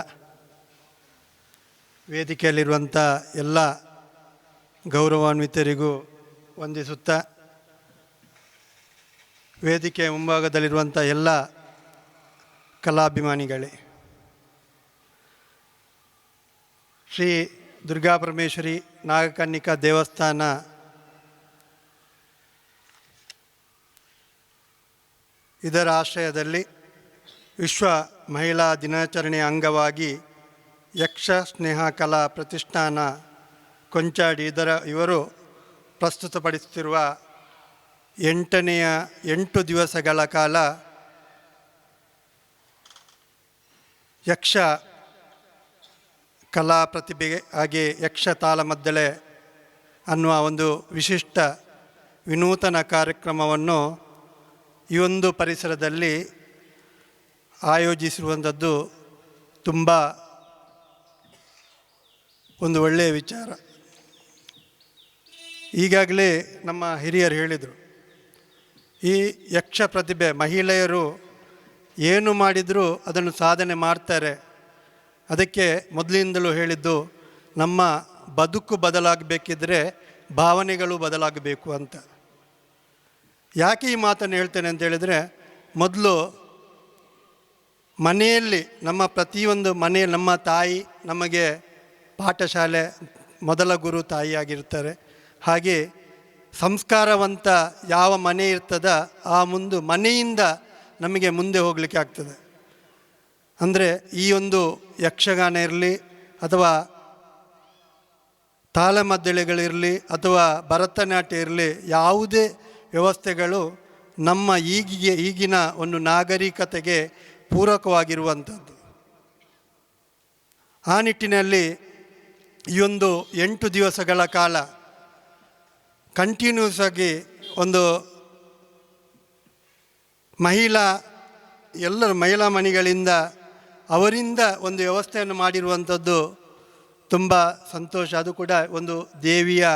ವೇದಿಕೆಯಲ್ಲಿರುವಂಥ ಎಲ್ಲ ಗೌರವಾನ್ವಿತರಿಗೂ ವಂದಿಸುತ್ತಾ, ವೇದಿಕೆ ಮುಂಭಾಗದಲ್ಲಿರುವಂಥ ಎಲ್ಲ ಕಲಾಭಿಮಾನಿಗಳೇ, ಶ್ರೀ ದುರ್ಗಾಪರಮೇಶ್ವರಿ ನಾಗಕನ್ನಿಕಾ ದೇವಸ್ಥಾನ ಇದರ ಆಶ್ರಯದಲ್ಲಿ ವಿಶ್ವ ಮಹಿಳಾ ದಿನಾಚರಣೆಯ ಅಂಗವಾಗಿ ಯಕ್ಷ ಸ್ನೇಹ ಕಲಾ ಪ್ರತಿಷ್ಠಾನ ಕೊಂಚಾಡಿ ಇವರು ಪ್ರಸ್ತುತಪಡಿಸುತ್ತಿರುವ 8 ದಿವಸಗಳ ಕಾಲ ಯಕ್ಷ ಕಲಾ ಪ್ರತಿಭೆ ಹಾಗೆ ಯಕ್ಷ ತಾಳಮದ್ದಳೆ ಅನ್ನುವ ಒಂದು ವಿಶಿಷ್ಟ ವಿನೂತನ ಕಾರ್ಯಕ್ರಮವನ್ನು ಈ ಒಂದು ಪರಿಸರದಲ್ಲಿ ಆಯೋಜಿಸಿರುವಂಥದ್ದು ತುಂಬ ಒಂದು ಒಳ್ಳೆಯ ವಿಚಾರ. ಈಗಾಗಲೇ ನಮ್ಮ ಹಿರಿಯರು ಹೇಳಿದರು, ಈ ಯಕ್ಷ ಪ್ರತಿಭೆ ಮಹಿಳೆಯರು ಏನು ಮಾಡಿದರೂ ಅದನ್ನು ಸಾಧನೆ ಮಾಡ್ತಾರೆ. ಅದಕ್ಕೆ ಮೊದಲಿಂದಲೂ ಹೇಳಿದ್ದು, ನಮ್ಮ ಬದುಕು ಬದಲಾಗಬೇಕಿದ್ರೆ ಭಾವನೆಗಳು ಬದಲಾಗಬೇಕು ಅಂತ. ಯಾಕೆ ಈ ಮಾತನ್ನು ಹೇಳ್ತೇನೆ ಅಂತ ಹೇಳಿದರೆ, ಮೊದಲು ಮನೆಯಲ್ಲಿ ನಮ್ಮ ಪ್ರತಿಯೊಂದು ಮನೆಯಲ್ಲಿ ನಮ್ಮ ತಾಯಿ ನಮಗೆ ಪಾಠಶಾಲೆ ಮೊದಲ ಗುರು ತಾಯಿಯಾಗಿರ್ತಾರೆ. ಹಾಗೆ ಸಂಸ್ಕಾರವಂತ ಯಾವ ಮನೆ ಇರ್ತದ ಆ ಮನೆಯಿಂದ ನಮಗೆ ಮುಂದೆ ಹೋಗಲಿಕ್ಕೆ ಆಗ್ತದೆ. ಅಂದರೆ ಈ ಒಂದು ಯಕ್ಷಗಾನ ಇರಲಿ ಅಥವಾ ತಾಳಮದ್ದಳೆಗಳಿರಲಿ ಅಥವಾ ಭರತನಾಟ್ಯ ಇರಲಿ, ಯಾವುದೇ ವ್ಯವಸ್ಥೆಗಳು ನಮ್ಮ ಈಗಿನ ಒಂದು ನಾಗರಿಕತೆಗೆ ಪೂರಕವಾಗಿರುವಂಥದ್ದು. ಆ ನಿಟ್ಟಿನಲ್ಲಿ ಈ ಒಂದು 8 ದಿವಸಗಳ ಕಾಲ ಕಂಟಿನ್ಯೂಸ್ ಆಗಿ ಒಂದು ಮಹಿಳಾ ಮಣಿಗಳಿಂದ ಅವರಿಂದ ಒಂದು ವ್ಯವಸ್ಥೆಯನ್ನು ಮಾಡಿರುವಂಥದ್ದು ತುಂಬ ಸಂತೋಷ. ಅದು ಕೂಡ ಒಂದು ದೇವಿಯ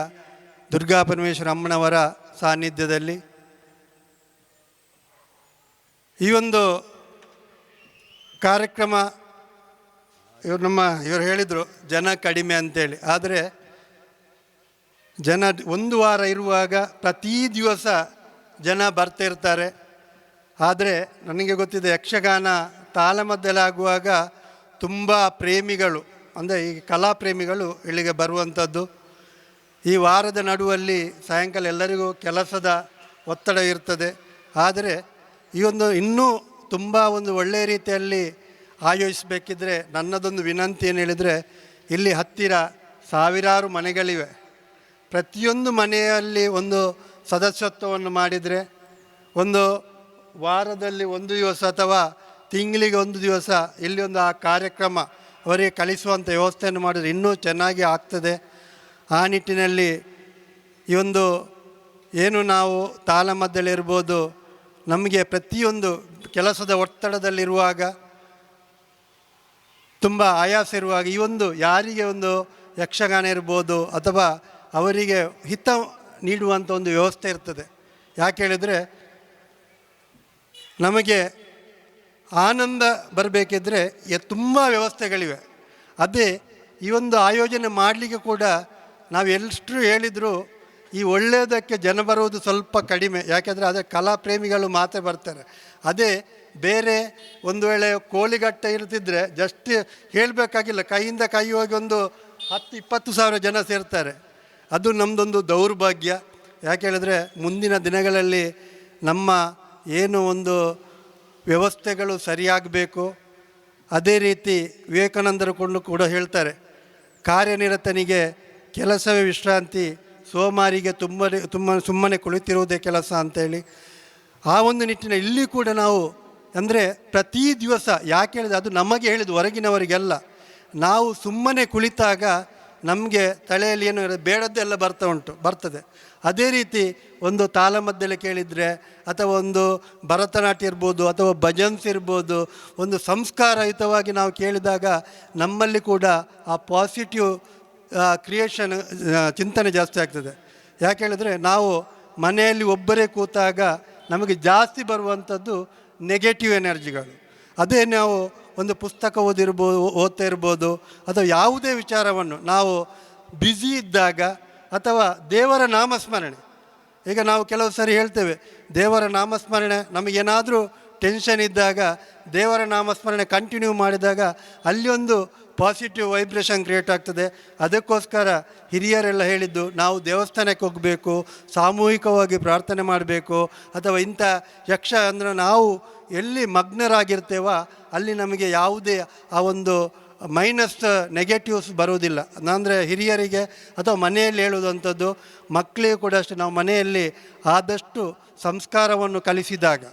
ದುರ್ಗಾಪರಮೇಶ್ವರ ಅಮ್ಮನವರ ಸಾನ್ನಿಧ್ಯದಲ್ಲಿ. ಈ ಒಂದು ಕಾರ್ಯಕ್ರಮ ಇವರು ಹೇಳಿದರು ಜನ ಕಡಿಮೆ ಅಂತೇಳಿ. ಆದರೆ ಜನ 1 ವಾರ ಇರುವಾಗ ಪ್ರತಿ ದಿವಸ ಜನ ಬರ್ತಾ ಇರ್ತಾರೆ. ಆದರೆ ನನಗೆ ಗೊತ್ತಿದೆ, ಯಕ್ಷಗಾನ ತಾಳಮದ್ದಳೆ ಆಗುವಾಗ ತುಂಬ ಪ್ರೇಮಿಗಳು, ಅಂದರೆ ಈ ಕಲಾ ಪ್ರೇಮಿಗಳು ಇಲ್ಲಿಗೆ ಬರುವಂಥದ್ದು. ಈ ವಾರದ ನಡುವಲ್ಲಿ ಸಾಯಂಕಾಲ ಎಲ್ಲರಿಗೂ ಕೆಲಸದ ಒತ್ತಡ ಇರ್ತದೆ. ಆದರೆ ಈ ಒಂದು ಇನ್ನೂ ತುಂಬ ಒಂದು ಒಳ್ಳೆಯ ರೀತಿಯಲ್ಲಿ ಆಯೋಜಿಸಬೇಕಿದ್ರೆ ನನ್ನದೊಂದು ವಿನಂತಿ ಏನು ಹೇಳಿದರೆ, ಇಲ್ಲಿ ಹತ್ತಿರ ಸಾವಿರಾರು ಮನೆಗಳಿವೆ. ಪ್ರತಿಯೊಂದು ಮನೆಯಲ್ಲಿ ಒಂದು ಸದಸ್ಯತ್ವವನ್ನು ಮಾಡಿದರೆ, ಒಂದು ವಾರದಲ್ಲಿ 1 ದಿವಸ ಅಥವಾ ತಿಂಗಳಿಗೆ 1 ದಿವಸ ಇಲ್ಲಿ ಒಂದು ಆ ಕಾರ್ಯಕ್ರಮ ಅವರಿಗೆ ಕಲಿಸುವಂಥ ವ್ಯವಸ್ಥೆಯನ್ನು ಮಾಡಿದರೆ ಇನ್ನೂ ಚೆನ್ನಾಗಿ ಆಗ್ತದೆ. ಆ ನಿಟ್ಟಿನಲ್ಲಿ ಈ ಒಂದು ಏನು ನಾವು ತಾಳಮದ್ದಳೆ ಇರ್ಬೋದು, ನಮಗೆ ಪ್ರತಿಯೊಂದು ಕೆಲಸದ ಒತ್ತಡದಲ್ಲಿರುವಾಗ, ತುಂಬ ಆಯಾಸ ಇರುವಾಗ, ಈ ಒಂದು ಯಾರಿಗೆ ಒಂದು ಯಕ್ಷಗಾನ ಇರ್ಬೋದು ಅಥವಾ ಅವರಿಗೆ ಹಿತ ನೀಡುವಂಥ ಒಂದು ವ್ಯವಸ್ಥೆ ಇರ್ತದೆ. ಯಾಕೆ ಹೇಳಿದರೆ, ನಮಗೆ ಆನಂದ ಬರಬೇಕಿದ್ರೆ ತುಂಬ ವ್ಯವಸ್ಥೆಗಳಿವೆ. ಅದೇ ಈ ಒಂದು ಆಯೋಜನೆ ಮಾಡಲಿಕ್ಕೆ ಕೂಡ ನಾವು ಎಷ್ಟು ಹೇಳಿದರೂ ಈ ಒಳ್ಳೆಯದಕ್ಕೆ ಜನ ಬರುವುದು ಸ್ವಲ್ಪ ಕಡಿಮೆ. ಯಾಕೆಂದರೆ ಅದೇ ಕಲಾ ಪ್ರೇಮಿಗಳು ಮಾತ್ರ ಬರ್ತಾರೆ. ಅದೇ ಬೇರೆ ಒಂದು ವೇಳೆ ಕೋಳಿಗಟ್ಟ ಇರ್ತಿದ್ರೆ ಜಸ್ಟ್ ಹೇಳಬೇಕಾಗಿಲ್ಲ, ಕೈಯಿಂದ ಕೈ ಹೋಗಿ ಒಂದು 10-20 ಸಾವಿರ ಜನ ಸೇರ್ತಾರೆ. ಅದು ನಮ್ಮದೊಂದು ದೌರ್ಭಾಗ್ಯ. ಯಾಕೆ ಹೇಳಿದ್ರೆ ಮುಂದಿನ ದಿನಗಳಲ್ಲಿ ನಮ್ಮ ಏನು ಒಂದು ವ್ಯವಸ್ಥೆಗಳು ಸರಿಯಾಗಬೇಕು. ಅದೇ ರೀತಿ ವಿವೇಕಾನಂದರು ಕೂಡ ಹೇಳ್ತಾರೆ, ಕಾರ್ಯನಿರತನಿಗೆ ಕೆಲಸವೇ ವಿಶ್ರಾಂತಿ, ಸೋಮಾರಿಗೆ ಸುಮ್ಮನೆ ಕುಳಿತಿರುವುದೇ ಕೆಲಸ ಅಂತೇಳಿ. ಆ ಒಂದು ನಿಟ್ಟಿನಲ್ಲಿ ಇಲ್ಲಿ ಕೂಡ ನಾವು ಅಂದರೆ ಪ್ರತಿ ದಿವಸ ಯಾಕೆ ಹೇಳಿದ್ರೆ ಅದು ನಮಗೆ ಹೇಳಿದ್ದು, ಹೊರಗಿನವರಿಗೆಲ್ಲ. ನಾವು ಸುಮ್ಮನೆ ಕುಳಿತಾಗ ನಮಗೆ ತಲೆಯಲ್ಲಿ ಏನು ಬೇಡದ್ದೆಲ್ಲ ಬರ್ತದೆ. ಅದೇ ರೀತಿ ಒಂದು ತಾಳಮದ್ದಲೆ ಕೇಳಿದರೆ ಅಥವಾ ಒಂದು ಭರತನಾಟ್ಯ ಇರ್ಬೋದು ಅಥವಾ ಭಜನ್ಸ್ ಇರ್ಬೋದು, ಒಂದು ಸಂಸ್ಕಾರಯುತವಾಗಿ ನಾವು ಕೇಳಿದಾಗ ನಮ್ಮಲ್ಲಿ ಕೂಡ ಆ ಪಾಸಿಟಿವ್ ಕ್ರಿಯೇಷನ್ ಚಿಂತನೆ ಜಾಸ್ತಿ ಆಗ್ತದೆ. ಯಾಕೆ ಹೇಳಿದ್ರೆ ನಾವು ಮನೆಯಲ್ಲಿ ಒಬ್ಬರೇ ಕೂತಾಗ ನಮಗೆ ಜಾಸ್ತಿ ಬರುವಂಥದ್ದು ನೆಗೆಟಿವ್ ಎನರ್ಜಿಗಳು. ಅದೇ ನಾವು ಒಂದು ಪುಸ್ತಕ ಓದ್ತಾ ಇರ್ಬೋದು ಅಥವಾ ಯಾವುದೇ ವಿಚಾರವನ್ನು ನಾವು ಬ್ಯುಸಿ ಇದ್ದಾಗ ಅಥವಾ ದೇವರ ನಾಮಸ್ಮರಣೆ, ಈಗ ನಾವು ಕೆಲವು ಸರಿ ಹೇಳ್ತೇವೆ ದೇವರ ನಾಮಸ್ಮರಣೆ, ನಮಗೇನಾದರೂ ಟೆನ್ಷನ್ ಇದ್ದಾಗ ದೇವರ ನಾಮಸ್ಮರಣೆ ಕಂಟಿನ್ಯೂ ಮಾಡಿದಾಗ ಅಲ್ಲಿ ಒಂದು ಪಾಸಿಟಿವ್ ವೈಬ್ರೇಷನ್ ಕ್ರಿಯೇಟ್ ಆಗ್ತದೆ. ಅದಕ್ಕೋಸ್ಕರ ಹಿರಿಯರೆಲ್ಲ ಹೇಳಿದ್ದು ನಾವು ದೇವಸ್ಥಾನಕ್ಕೆ ಹೋಗಬೇಕು, ಸಾಮೂಹಿಕವಾಗಿ ಪ್ರಾರ್ಥನೆ ಮಾಡಬೇಕು, ಅಥವಾ ಇಂಥ ಯಕ್ಷ ಅಂದರೆ ನಾವು ಎಲ್ಲಿ ಮಗ್ನರಾಗಿರ್ತೇವೋ ಅಲ್ಲಿ ನಮಗೆ ಯಾವುದೇ ಆ ಒಂದು ಮೈನಸ್ ನೆಗೆಟಿವ್ಸ್ ಬರುವುದಿಲ್ಲ. ಅಂದರೆ ಹಿರಿಯರಿಗೆ ಅಥವಾ ಮನೆಯಲ್ಲಿ ಹೇಳುವುದಂಥದ್ದು, ಮಕ್ಕಳಿಗೂ ಕೂಡ ಅಷ್ಟೇ, ನಾವು ಮನೆಯಲ್ಲಿ ಆದಷ್ಟು ಸಂಸ್ಕಾರವನ್ನು ಕಲಿಸಿದಾಗ,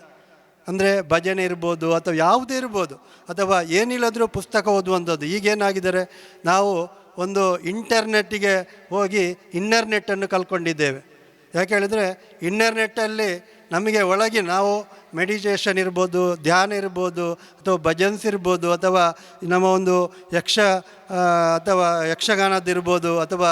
ಅಂದರೆ ಭಜನೆ ಇರ್ಬೋದು ಅಥವಾ ಯಾವುದೇ ಇರ್ಬೋದು, ಅಥವಾ ಏನಿಲ್ಲದರೂ ಪುಸ್ತಕ ಓದುವಂಥದ್ದು. ಈಗೇನಾಗಿದ್ದಾರೆ, ನಾವು ಒಂದು ಇಂಟರ್ನೆಟ್ಟಿಗೆ ಹೋಗಿ ಇನ್ನರ್ನೆಟ್ಟನ್ನು ಕಲ್ಕೊಂಡಿದ್ದೇವೆ. ಯಾಕೆ ಹೇಳಿದರೆ ಇನ್ನರ್ನೆಟ್ಟಲ್ಲಿ ನಮಗೆ ಒಳಗೆ ನಾವು ಮೆಡಿಟೇಷನ್ ಇರ್ಬೋದು, ಧ್ಯಾನ ಇರ್ಬೋದು, ಅಥವಾ ಭಜನ್ಸ್ ಇರ್ಬೋದು, ಅಥವಾ ನಮ್ಮ ಒಂದು ಅಥವಾ ಯಕ್ಷಗಾನದಿರ್ಬೋದು, ಅಥವಾ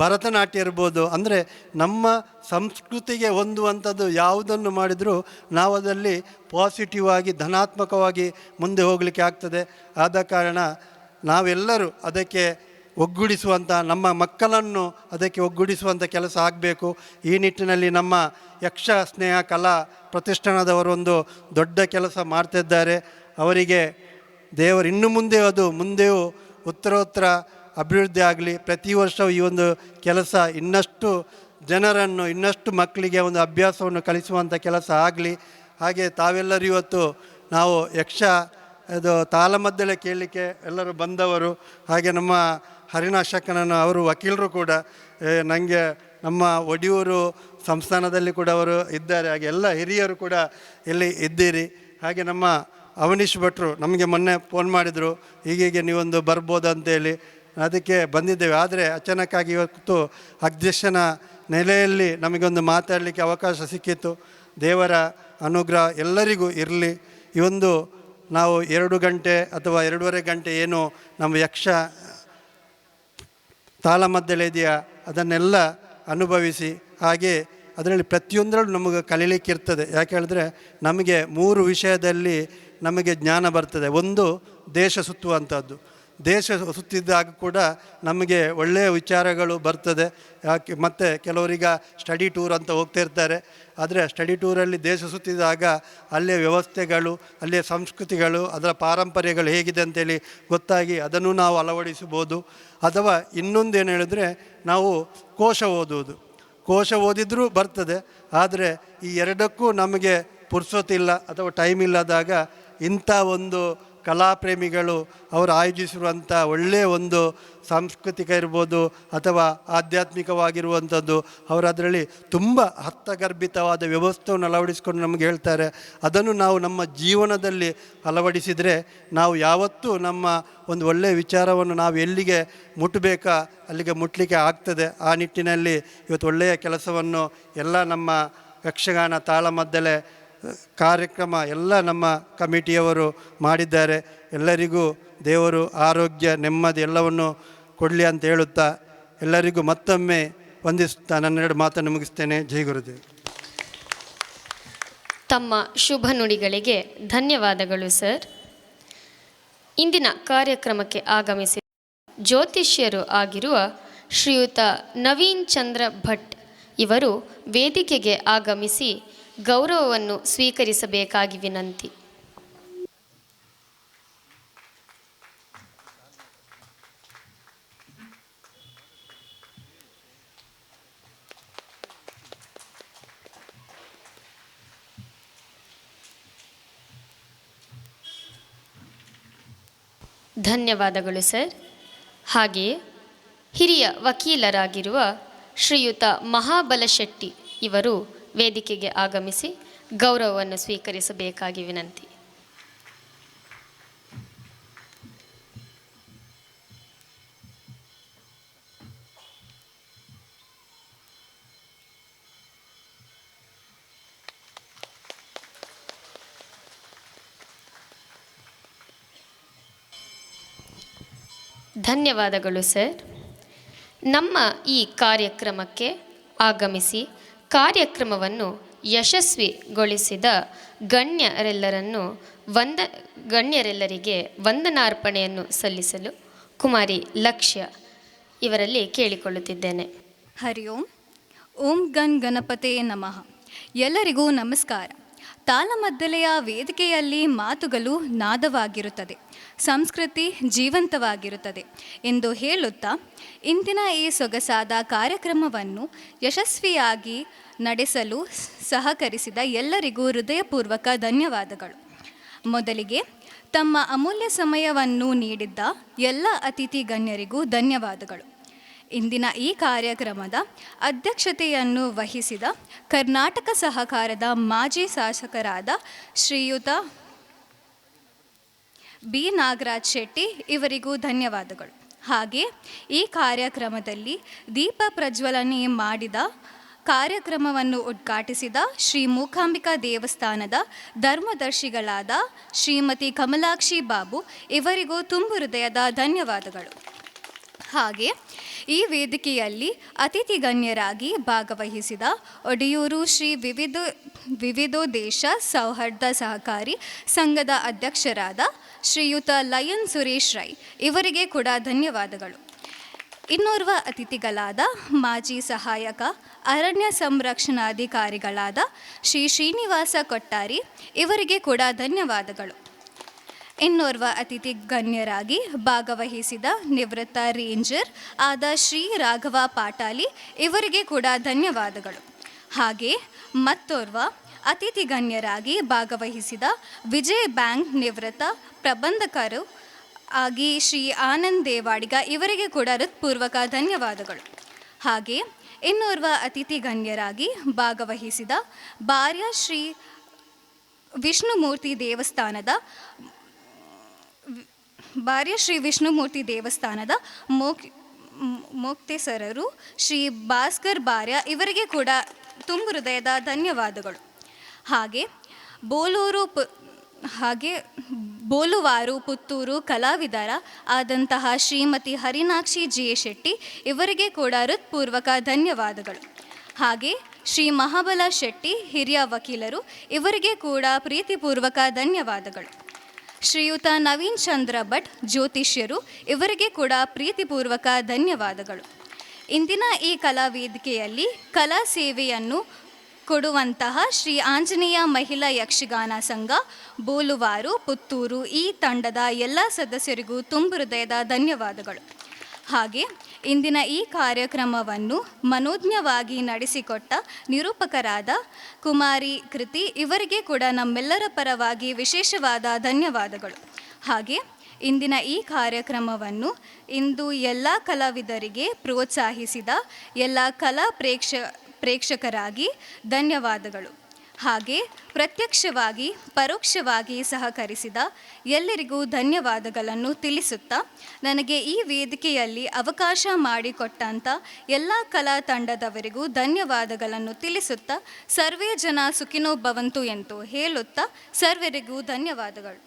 ಭರತನಾಟ್ಯ ಇರ್ಬೋದು, ಅಂದರೆ ನಮ್ಮ ಸಂಸ್ಕೃತಿಗೆ ಹೊಂದುವಂಥದ್ದು ಯಾವುದನ್ನು ಮಾಡಿದರೂ ನಾವು ಅದರಲ್ಲಿ ಪಾಸಿಟಿವ್ ಆಗಿ ಧನಾತ್ಮಕವಾಗಿ ಮುಂದೆ ಹೋಗಲಿಕ್ಕೆ ಆಗ್ತದೆ. ಆದ ಕಾರಣ ನಾವೆಲ್ಲರೂ ಅದಕ್ಕೆ ಒಗ್ಗೂಡಿಸುವಂಥ, ನಮ್ಮ ಮಕ್ಕಳನ್ನು ಅದಕ್ಕೆ ಒಗ್ಗೂಡಿಸುವಂಥ ಕೆಲಸ ಆಗಬೇಕು. ಈ ನಿಟ್ಟಿನಲ್ಲಿ ನಮ್ಮ ಯಕ್ಷ ಸ್ನೇಹ ಕಲಾ ಪ್ರತಿಷ್ಠಾನದವರು ಒಂದು ದೊಡ್ಡ ಕೆಲಸ ಮಾಡ್ತಿದ್ದಾರೆ. ಅವರಿಗೆ ದೇವರು ಇನ್ನು ಮುಂದೆಯೂ ಉತ್ತರೋತ್ತರ ಅಭಿವೃದ್ಧಿ ಆಗಲಿ. ಪ್ರತಿ ವರ್ಷವೂ ಈ ಒಂದು ಕೆಲಸ ಇನ್ನಷ್ಟು ಜನರನ್ನು, ಇನ್ನಷ್ಟು ಮಕ್ಕಳಿಗೆ ಒಂದು ಅಭ್ಯಾಸವನ್ನು ಕಲಿಸುವಂಥ ಕೆಲಸ ಆಗಲಿ. ಹಾಗೆ ತಾವೆಲ್ಲರೂ ಇವತ್ತು ನಾವು ತಾಳಮದ್ದಲೆ ಕೇಳಲಿಕ್ಕೆ ಎಲ್ಲರೂ ಬಂದವರು, ಹಾಗೆ ನಮ್ಮ ಹರಿನಾಶಕನನ್ನು ಅವರು ವಕೀಲರು ಕೂಡ, ನನಗೆ ನಮ್ಮ ಒಡಿಯೂರು ಸಂಸ್ಥಾನದಲ್ಲಿ ಕೂಡ ಅವರು ಇದ್ದಾರೆ. ಹಾಗೆ ಎಲ್ಲ ಹಿರಿಯರು ಕೂಡ ಇಲ್ಲಿ ಇದ್ದೀರಿ. ಹಾಗೆ ನಮ್ಮ ಅವನೀಶ್ ಭಟ್ರು ನಮಗೆ ಮೊನ್ನೆ ಫೋನ್ ಮಾಡಿದರು, ಹೀಗೆ ನೀವೊಂದು ಬರ್ಬೋದು ಅಂತೇಳಿ. ಅದಕ್ಕೆ ಬಂದಿದ್ದೇವೆ. ಆದರೆ ಅಚಾನಕ್ಕಾಗಿ ಇವತ್ತು ಅಧ್ಯಕ್ಷನ ನೆಲೆಯಲ್ಲಿ ನಮಗೊಂದು ಮಾತಾಡಲಿಕ್ಕೆ ಅವಕಾಶ ಸಿಕ್ಕಿತ್ತು. ದೇವರ ಅನುಗ್ರಹ ಎಲ್ಲರಿಗೂ ಇರಲಿ. ಈ ಒಂದು ನಾವು 2 ಗಂಟೆ ಅಥವಾ 2.5 ಗಂಟೆ ಏನು ನಮ್ಮ ಯಕ್ಷ ತಾಳಮದ್ದಲೆ ಇದೆಯಾ ಅದನ್ನೆಲ್ಲ ಅನುಭವಿಸಿ, ಹಾಗೆ ಅದರಲ್ಲಿ ಪ್ರತಿಯೊಂದರಲ್ಲೂ ನಮಗೆ ಕಲೀಲಿಕ್ಕಿರ್ತದೆ. ಯಾಕೆ ಹೇಳಿದ್ರೆ ನಮಗೆ 3 ವಿಷಯದಲ್ಲಿ ನಮಗೆ ಜ್ಞಾನ ಬರ್ತದೆ. ಒಂದು, ದೇಶ ಸುತ್ತುವಂಥದ್ದು. ದೇಶ ಸುತ್ತಿದ್ದಾಗ ಕೂಡ ನಮಗೆ ಒಳ್ಳೆಯ ವಿಚಾರಗಳು ಬರ್ತದೆ. ಯಾಕೆ ಮತ್ತು ಕೆಲವರೀಗ ಸ್ಟಡಿ ಟೂರ್ ಅಂತ ಹೋಗ್ತಿರ್ತಾರೆ. ಆದರೆ ಸ್ಟಡಿ ಟೂರಲ್ಲಿ ದೇಶ ಸುತ್ತಿದಾಗ ಅಲ್ಲಿಯ ವ್ಯವಸ್ಥೆಗಳು, ಅಲ್ಲಿಯ ಸಂಸ್ಕೃತಿಗಳು, ಅದರ ಪಾರಂಪರ್ಯಗಳು ಹೇಗಿದೆ ಅಂತೇಳಿ ಗೊತ್ತಾಗಿ ಅದನ್ನು ನಾವು ಅಳವಡಿಸ್ಬೋದು. ಅಥವಾ ಇನ್ನೊಂದೇನು ಹೇಳಿದ್ರೆ, ನಾವು ಕೋಶ ಓದಿದ್ರೂ ಬರ್ತದೆ. ಆದರೆ ಈ ಎರಡಕ್ಕೂ ನಮಗೆ ಪುರ್ಸೊತ್ತಿಲ್ಲ ಅಥವಾ ಟೈಮ್ ಇಲ್ಲದಾಗ ಇಂಥ ಒಂದು ಕಲಾಪ್ರೇಮಿಗಳು ಅವರು ಆಯೋಜಿಸಿರುವಂಥ ಒಳ್ಳೆಯ ಒಂದು ಸಾಂಸ್ಕೃತಿಕ ಇರ್ಬೋದು ಅಥವಾ ಆಧ್ಯಾತ್ಮಿಕವಾಗಿರುವಂಥದ್ದು, ಅವರು ಅದರಲ್ಲಿ ತುಂಬ ಅರ್ಥಗರ್ಭಿತವಾದ ವ್ಯವಸ್ಥೆಯನ್ನು ಅಳವಡಿಸಿಕೊಂಡು ನಮಗೆ ಹೇಳ್ತಾರೆ. ಅದನ್ನು ನಾವು ನಮ್ಮ ಜೀವನದಲ್ಲಿ ಅಳವಡಿಸಿದರೆ ನಾವು ಯಾವತ್ತೂ ನಮ್ಮ ಒಂದು ಒಳ್ಳೆಯ ವಿಚಾರವನ್ನು ನಾವು ಎಲ್ಲಿಗೆ ಮುಟ್ಟಬೇಕಾ ಅಲ್ಲಿಗೆ ಮುಟ್ಟಲಿಕ್ಕೆ ಆಗ್ತದೆ. ಆ ನಿಟ್ಟಿನಲ್ಲಿ ಇವತ್ತು ಒಳ್ಳೆಯ ಕೆಲಸವನ್ನು ಎಲ್ಲ ನಮ್ಮ ಯಕ್ಷಗಾನ ತಾಳಮದ್ದಲೆ ಕಾರ್ಯಕ್ರಮ ಎಲ್ಲ ನಮ್ಮ ಕಮಿಟಿಯವರು ಮಾಡಿದ್ದಾರೆ. ಎಲ್ಲರಿಗೂ ದೇವರು ಆರೋಗ್ಯ, ನೆಮ್ಮದಿ ಎಲ್ಲವನ್ನು ಕೊಡಲಿ ಅಂತ ಹೇಳುತ್ತಾ ಎಲ್ಲರಿಗೂ ಮತ್ತೊಮ್ಮೆ ವಂದಿಸುತ್ತಾ ನನ್ನೆರಡು ಮಾತನ್ನು ಮುಗಿಸ್ತೇನೆ. ಜೈ ಗುರುದೇವ್. ತಮ್ಮ ಶುಭ ನುಡಿಗಳಿಗೆ ಧನ್ಯವಾದಗಳು ಸರ್. ಇಂದಿನ ಕಾರ್ಯಕ್ರಮಕ್ಕೆ ಆಗಮಿಸಿದ ಜ್ಯೋತಿಷ್ಯರು ಆಗಿರುವ ಶ್ರೀಯುತ ನವೀನ್ ಚಂದ್ರ ಭಟ್ ಇವರು ವೇದಿಕೆಗೆ ಆಗಮಿಸಿ ಗೌರವವನ್ನು ಸ್ವೀಕರಿಸಬೇಕಾಗಿ ವಿನಂತಿ. ಧನ್ಯವಾದಗಳು ಸರ್. ಹಾಗೆಯೇ ಹಿರಿಯ ವಕೀಲರಾಗಿರುವ ಶ್ರೀಯುತ ಮಹಾಬಲ ಶೆಟ್ಟಿ ಇವರು ವೇದಿಕೆಗೆ ಆಗಮಿಸಿ ಗೌರವವನ್ನು ಸ್ವೀಕರಿಸಬೇಕಾಗಿ ವಿನಂತಿ. ಧನ್ಯವಾದಗಳು ಸರ್. ನಮ್ಮ ಈ ಕಾರ್ಯಕ್ರಮಕ್ಕೆ ಆಗಮಿಸಿ ಕಾರ್ಯಕ್ರಮವನ್ನು ಯಶಸ್ವಿಗೊಳಿಸಿದ ಗಣ್ಯರೆಲ್ಲರಿಗೆ ವಂದನಾರ್ಪಣೆಯನ್ನು ಸಲ್ಲಿಸಲು ಕುಮಾರಿ ಲಕ್ಷ್ಯ ಇವರಲ್ಲಿ ಕೇಳಿಕೊಳ್ಳುತ್ತಿದ್ದೇನೆ. ಹರಿ ಓಂ. ಓಂ ಗಣಪತೆ ನಮಃ. ಎಲ್ಲರಿಗೂ ನಮಸ್ಕಾರ. ತಾಳಮದ್ದಲೆಯ ವೇದಿಕೆಯಲ್ಲಿ ಮಾತುಗಳು ನಾದವಾಗಿರುತ್ತದೆ, ಸಂಸ್ಕೃತಿ ಜೀವಂತವಾಗಿರುತ್ತದೆ ಎಂದು ಹೇಳುತ್ತಾ ಇಂದಿನ ಈ ಸೊಗಸಾದ ಕಾರ್ಯಕ್ರಮವನ್ನು ಯಶಸ್ವಿಯಾಗಿ ನಡೆಸಲು ಸಹಕರಿಸಿದ ಎಲ್ಲರಿಗೂ ಹೃದಯಪೂರ್ವಕ ಧನ್ಯವಾದಗಳು. ಮೊದಲಿಗೆ ತಮ್ಮ ಅಮೂಲ್ಯ ಸಮಯವನ್ನು ನೀಡಿದ್ದ ಎಲ್ಲ ಅತಿಥಿ ಗಣ್ಯರಿಗೂ ಧನ್ಯವಾದಗಳು. ಇಂದಿನ ಈ ಕಾರ್ಯಕ್ರಮದ ಅಧ್ಯಕ್ಷತೆಯನ್ನು ವಹಿಸಿದ ಕರ್ನಾಟಕ ಸಹಕಾರದ ಮಾಜಿ ಶಾಸಕರಾದ ಶ್ರೀಯುತ ಬಿ ನಾಗರಾಜ್ ಶೆಟ್ಟಿ ಇವರಿಗೂ ಧನ್ಯವಾದಗಳು. ಹಾಗೆ ಈ ಕಾರ್ಯಕ್ರಮದಲ್ಲಿ ದೀಪ ಪ್ರಜ್ವಲನೆ ಮಾಡಿದ ಕಾರ್ಯಕ್ರಮವನ್ನು ಉದ್ಘಾಟಿಸಿದ ಶ್ರೀ ಮೂಕಾಂಬಿಕಾ ದೇವಸ್ಥಾನದ ಧರ್ಮದರ್ಶಿಗಳಾದ ಶ್ರೀಮತಿ ಕಮಲಾಕ್ಷಿ ಬಾಬು ಇವರಿಗೂ ತುಂಬು ಹೃದಯದ ಧನ್ಯವಾದಗಳು. ಹಾಗೆ ಈ ವೇದಿಕೆಯಲ್ಲಿ ಅತಿಥಿ ಗಣ್ಯರಾಗಿ ಭಾಗವಹಿಸಿದ ಒಡಿಯೂರು ಶ್ರೀ ವಿವಿಧೋದ್ದೇಶ ಸೌಹಾರ್ದ ಸಹಕಾರಿ ಸಂಘದ ಅಧ್ಯಕ್ಷರಾದ ಶ್ರೀಯುತ ಲಯನ್ ಸುರೇಶ್ ರೈ ಇವರಿಗೆ ಕೂಡ ಧನ್ಯವಾದಗಳು. ಇನ್ನೋರ್ವ ಅತಿಥಿಗಳಾದ ಮಾಜಿ ಸಹಾಯಕ ಅರಣ್ಯ ಸಂರಕ್ಷಣಾಧಿಕಾರಿಗಳಾದ ಶ್ರೀ ಶ್ರೀನಿವಾಸ ಕೊಟ್ಟಾರಿ ಇವರಿಗೆ ಕೂಡ ಧನ್ಯವಾದಗಳು. ಇನ್ನೋರ್ವ ಅತಿಥಿ ಗಣ್ಯರಾಗಿ ಭಾಗವಹಿಸಿದ ನಿವೃತ್ತ ರೇಂಜರ್ ಆದ ಶ್ರೀ ರಾಘವ ಪಾಟಾಲಿ ಇವರಿಗೆ ಕೂಡ ಧನ್ಯವಾದಗಳು. ಹಾಗೆ ಮತ್ತೋರ್ವ ಅತಿಥಿ ಗಣ್ಯರಾಗಿ ಭಾಗವಹಿಸಿದ ವಿಜಯ್ ಬ್ಯಾಂಕ್ ನಿವೃತ್ತ ಪ್ರಬಂಧಕರು ಆಗಿ ಶ್ರೀ ಆನಂದ್ ದೇವಾಡಿಗ ಇವರಿಗೆ ಕೂಡ ಹೃತ್ಪೂರ್ವಕ ಧನ್ಯವಾದಗಳು. ಹಾಗೆ ಇನ್ನೋರ್ವ ಅತಿಥಿ ಗಣ್ಯರಾಗಿ ಭಾಗವಹಿಸಿದ ಬಾರ್ಯ ಶ್ರೀ ವಿಷ್ಣುಮೂರ್ತಿ ದೇವಸ್ಥಾನದ ಮೋಕ್ತೇಸರರು ಶ್ರೀ ಭಾಸ್ಕರ್ ಬಾರ್ಯ ಇವರಿಗೆ ಕೂಡ ತುಂಬು ಹೃದಯದ ಧನ್ಯವಾದಗಳು. ಹಾಗೆ ಬೋಲುವಾರು ಪುತ್ತೂರು ಕಲಾವಿದರ ಆದಂತಹ ಶ್ರೀಮತಿ ಹರಿನಾಕ್ಷಿ ಜಿ ಶೆಟ್ಟಿ ಇವರಿಗೆ ಕೂಡ ಹೃತ್ಪೂರ್ವಕ ಧನ್ಯವಾದಗಳು. ಹಾಗೆ ಶ್ರೀ ಮಹಾಬಲ ಶೆಟ್ಟಿ ಹಿರಿಯ ವಕೀಲರು ಇವರಿಗೆ ಕೂಡ ಪ್ರೀತಿಪೂರ್ವಕ ಧನ್ಯವಾದಗಳು. ಶ್ರೀಯುತ ನವೀನ್ ಚಂದ್ರ ಭಟ್ ಜ್ಯೋತಿಷ್ಯರು ಇವರಿಗೆ ಕೂಡ ಪ್ರೀತಿಪೂರ್ವಕ ಧನ್ಯವಾದಗಳು. ಇಂದಿನ ಈ ಕಲಾ ವೇದಿಕೆಯಲ್ಲಿ ಕಲಾ ಸೇವೆಯನ್ನು ಕೊಡುವಂತಹ ಶ್ರೀ ಆಂಜನೇಯ ಮಹಿಳಾ ಯಕ್ಷಗಾನ ಸಂಘ ಬೋಲುವಾರು ಪುತ್ತೂರು ಈ ತಂಡದ ಎಲ್ಲ ಸದಸ್ಯರಿಗೂ ತುಂಬು ಹೃದಯದ ಧನ್ಯವಾದಗಳು. ಹಾಗೆ ಇಂದಿನ ಈ ಕಾರ್ಯಕ್ರಮವನ್ನು ಮನೋಜ್ಞವಾಗಿ ನಡೆಸಿಕೊಟ್ಟ ನಿರೂಪಕರಾದ ಕುಮಾರಿ ಕೃತಿ ಇವರಿಗೆ ಕೂಡ ನಮ್ಮೆಲ್ಲರ ಪರವಾಗಿ ವಿಶೇಷವಾದ ಧನ್ಯವಾದಗಳು. ಹಾಗೆ ಇಂದಿನ ಈ ಕಾರ್ಯಕ್ರಮವನ್ನು ಇಂದು ಎಲ್ಲ ಕಲಾವಿದರಿಗೆ ಪ್ರೋತ್ಸಾಹಿಸಿದ ಎಲ್ಲ ಕಲಾ ಪ್ರೇಕ್ಷಕರಾಗಿ ಧನ್ಯವಾದಗಳು. ಹಾಗೆ ಪ್ರತ್ಯಕ್ಷವಾಗಿ ಪರೋಕ್ಷವಾಗಿ ಸಹಕರಿಸಿದ ಎಲ್ಲರಿಗೂ ಧನ್ಯವಾದಗಳನ್ನು ತಿಳಿಸುತ್ತಾ ನನಗೆ ಈ ವೇದಿಕೆಯಲ್ಲಿ ಅವಕಾಶ ಮಾಡಿಕೊಟ್ಟಂಥ ಎಲ್ಲ ಕಲಾ ತಂಡದವರಿಗೂ ಧನ್ಯವಾದಗಳನ್ನು ತಿಳಿಸುತ್ತಾ ಸರ್ವೇ ಜನ ಸುಖಿನೋ ಭವಂತು ಎಂದು ಹೇಳುತ್ತಾ ಸರ್ವರಿಗೂ ಧನ್ಯವಾದಗಳು.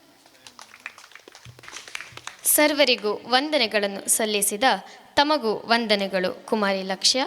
ಸರ್ವರಿಗೂ ವಂದನೆಗಳನ್ನು ಸಲ್ಲಿಸಿದ ತಮಗೂ ವಂದನೆಗಳು ಕುಮಾರಿ ಲಕ್ಷ್ಯ.